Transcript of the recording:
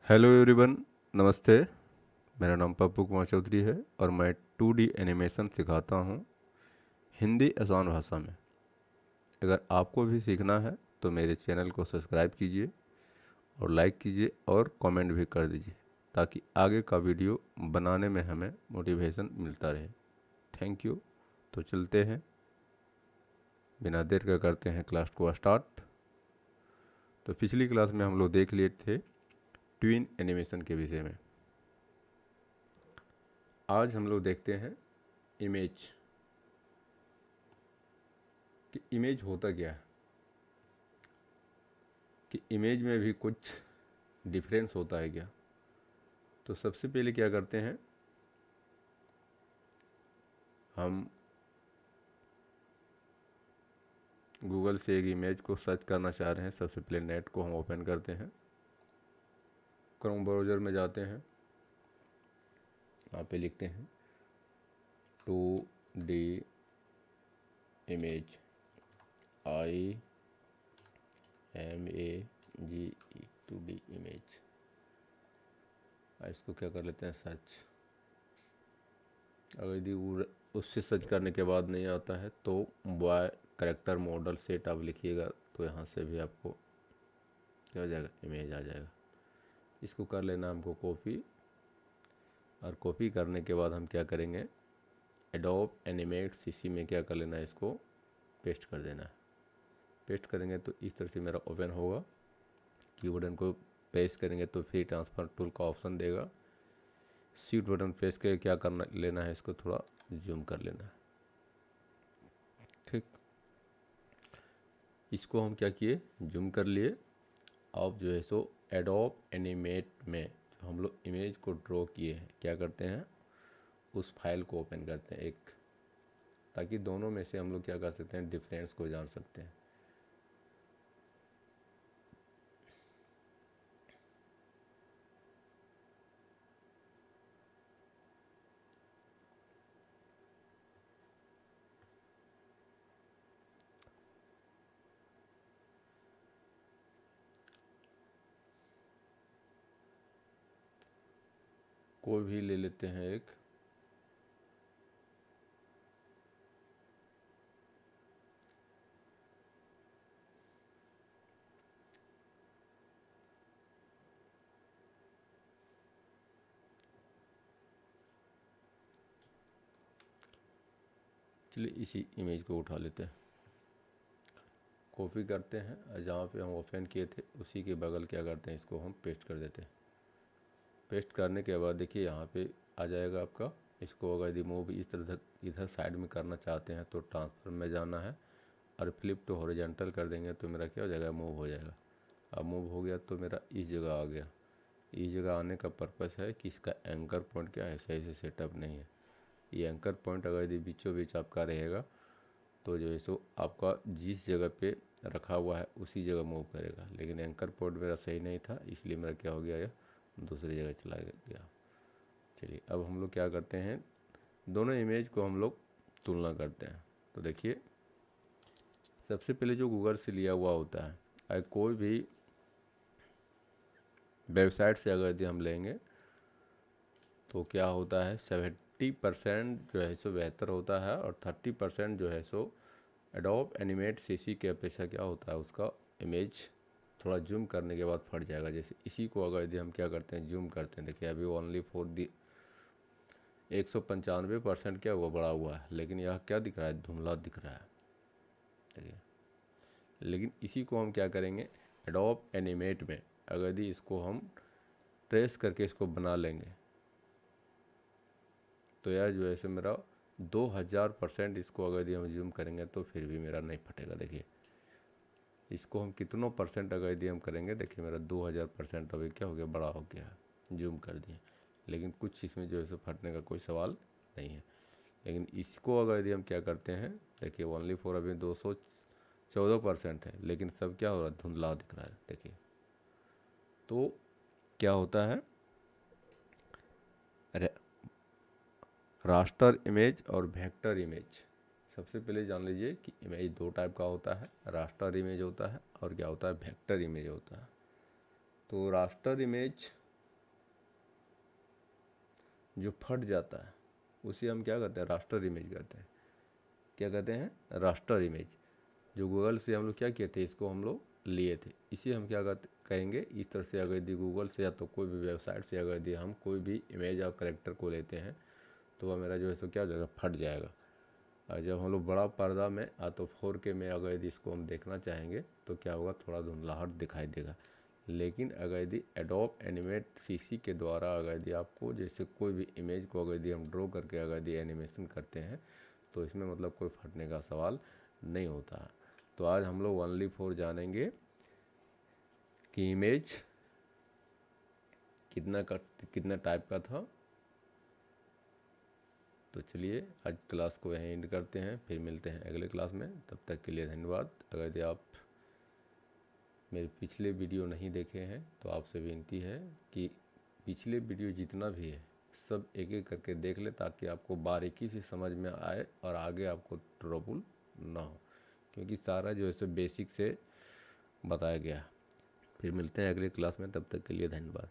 Hello everyone, नमस्ते। मेरा नाम पप्पू कुमार चौधरी है और मैं 2D एनिमेशन सिखाता हूँ हिंदी आसान भाषा में। अगर आपको भी सीखना है तो मेरे चैनल को सब्सक्राइब कीजिए और लाइक कीजिए और कमेंट भी कर दीजिए ताकि आगे का वीडियो बनाने में हमें मोटिवेशन मिलता रहे। Thank you. तो चलते हैं, बिना देर के करते हैं क्लास को स्टार्ट। तो पिछली क्लास में हम लोग देख लिए थे ट्विन एनिमेशन के विषय में। आज हम लोग देखते हैं इमेज कि इमेज होता क्या है, कि इमेज में भी कुछ डिफरेंस होता है क्या। तो सबसे पहले क्या करते हैं, हम गूगल से एक इमेज को सर्च करना चाह रहे हैं। सबसे पहले नेट को हम ओपन करते हैं, क्रोम ब्राउज़र में जाते हैं, यहाँ पे लिखते हैं 2D image, IMAGE 2D image. इसको क्या कर लेते हैं सर्च। अगर यदि उससे सर्च करने के बाद नहीं आता है तो बॉय करेक्टर मॉडल सेट आप लिखिएगा तो यहाँ से भी आपको क्या हो जाएगा, इमेज आ जाएगा। इसको कर लेना हमको कॉपी, और कॉपी करने के बाद हम क्या करेंगे, एडोब एनिमेट सीसी में क्या कर लेना है, इसको पेस्ट कर देना है। पेस्ट करेंगे तो इस तरह से मेरा ओपन होगा। कीबोर्ड को प्रेस करेंगे तो फ्री ट्रांसफर टूल का ऑप्शन देगा। शिफ्ट बटन प्रेस करके क्या करना लेना है, इसको थोड़ा जूम कर लेना है। ठीक, इसको हम क्या किए, जूम कर लिए। अब जो है सो एडोब एनिमेट में जो हम लोग इमेज को ड्रॉ किए हैं, क्या करते हैं, उस फाइल को ओपन करते हैं एक, ताकि दोनों में से हम लोग क्या कर सकते हैं, डिफरेंस को जान सकते हैं। कोई भी ले लेते हैं एक, चलिए इसी इमेज को उठा लेते हैं, कॉपी करते हैं और जहाँ पे हम ओपन किए थे उसी के बगल क्या करते हैं, इसको हम पेस्ट कर देते हैं। पेस्ट करने के बाद देखिए यहाँ पे आ जाएगा आपका। इसको अगर यदि मूव इस तरह इधर साइड में करना चाहते हैं तो ट्रांसफर में जाना है और फ्लिप टू हॉरिजॉन्टल कर देंगे तो मेरा क्या हो जाएगा, मूव हो जाएगा। अब मूव हो गया तो मेरा इस जगह आ गया। इस जगह आने का पर्पस है कि इसका एंकर पॉइंट क्या है, सही से सेटअप नहीं है। ये एंकर पॉइंट अगर यदि बीचों बीच आपका रहेगा तो जो है सो आपका जिस जगह पे रखा हुआ है उसी जगह मूव करेगा, लेकिन एंकर पॉइंट मेरा सही नहीं था, इसलिए मेरा क्या हो गया, यह दूसरी जगह चला गया। चलिए अब हम लोग क्या करते हैं, दोनों इमेज को हम लोग तुलना करते हैं। तो देखिए सबसे पहले जो गूगल से लिया हुआ होता है, अगर कोई भी वेबसाइट से अगर यदि हम लेंगे तो क्या होता है, 70% जो है सो बेहतर होता है और 30% जो है सो एडोब एनिमेट सीसी के अपेक्षा क्या होता है, उसका इमेज थोड़ा जूम करने के बाद फट जाएगा। जैसे इसी को अगर यदि हम क्या करते हैं, जूम करते हैं, देखिए अभी ओनली फॉर दी 195% क्या हुआ, बड़ा हुआ है, लेकिन यह क्या दिख रहा है, धुंधला दिख रहा है। देखिए, लेकिन इसी को हम क्या करेंगे, एडोब एनिमेट में अगर यदि इसको हम ट्रेस करके इसको बना लेंगे तो यह जो है सो मेरा 2000% इसको अगर यदि हम जूम करेंगे तो फिर भी मेरा नहीं फटेगा। देखिए इसको हम कितनों परसेंट अगर यदि हम करेंगे, देखिए मेरा 2000% अभी क्या हो गया, बड़ा हो गया, जूम कर दिए, लेकिन कुछ इसमें जो है सो फटने का कोई सवाल नहीं है। लेकिन इसको अगर यदि हम क्या करते हैं, देखिए ओनली फॉर अभी 214% है, लेकिन सब क्या हो रहा है, धुंधला दिख रहा है। देखिए तो क्या होता है, रास्टर इमेज और वेक्टर इमेज। सबसे पहले जान लीजिए कि इमेज दो टाइप का होता है, रास्टर इमेज होता है और क्या होता है, वेक्टर इमेज होता है। तो रास्टर इमेज जो फट जाता है उसे हम क्या कहते हैं, रास्टर इमेज कहते हैं। क्या कहते हैं, रास्टर इमेज। जो गूगल से हम लोग क्या किए थे, इसको हम लोग लिए थे, इसे हम क्या कहेंगे, इस तरह से अगर यदि गूगल से या तो कोई भी वेबसाइट से अगर यदि हम कोई भी इमेज और करेक्टर को लेते हैं तो वह मेरा जो है सो क्या हो जाएगा, फट जाएगा। और जब हम लोग बड़ा पर्दा में तो 4K में अगर यदि इसको हम देखना चाहेंगे तो क्या होगा, थोड़ा धुंधलाहट दिखाई देगा। लेकिन अगर यदि एडोब एनिमेट सीसी के द्वारा अगर यदि आपको जैसे कोई भी इमेज को अगर यदि हम ड्रॉ करके अगर यदि एनिमेशन करते हैं तो इसमें मतलब कोई फटने का सवाल नहीं होता है। तो आज हम लोग ओनली फॉर जानेंगे कि इमेज कितना टाइप का था। तो चलिए आज क्लास को यहीं एंड करते हैं, फिर मिलते हैं अगले क्लास में। तब तक के लिए धन्यवाद। अगर यदि आप मेरे पिछले वीडियो नहीं देखे हैं तो आपसे विनती है कि पिछले वीडियो जितना भी है सब एक एक करके देख ले, ताकि आपको बारीकी से समझ में आए और आगे आपको ट्रबल ना हो, क्योंकि सारा जो है सो बेसिक से बताया गया। फिर मिलते हैं अगले क्लास में, तब तक के लिए धन्यवाद।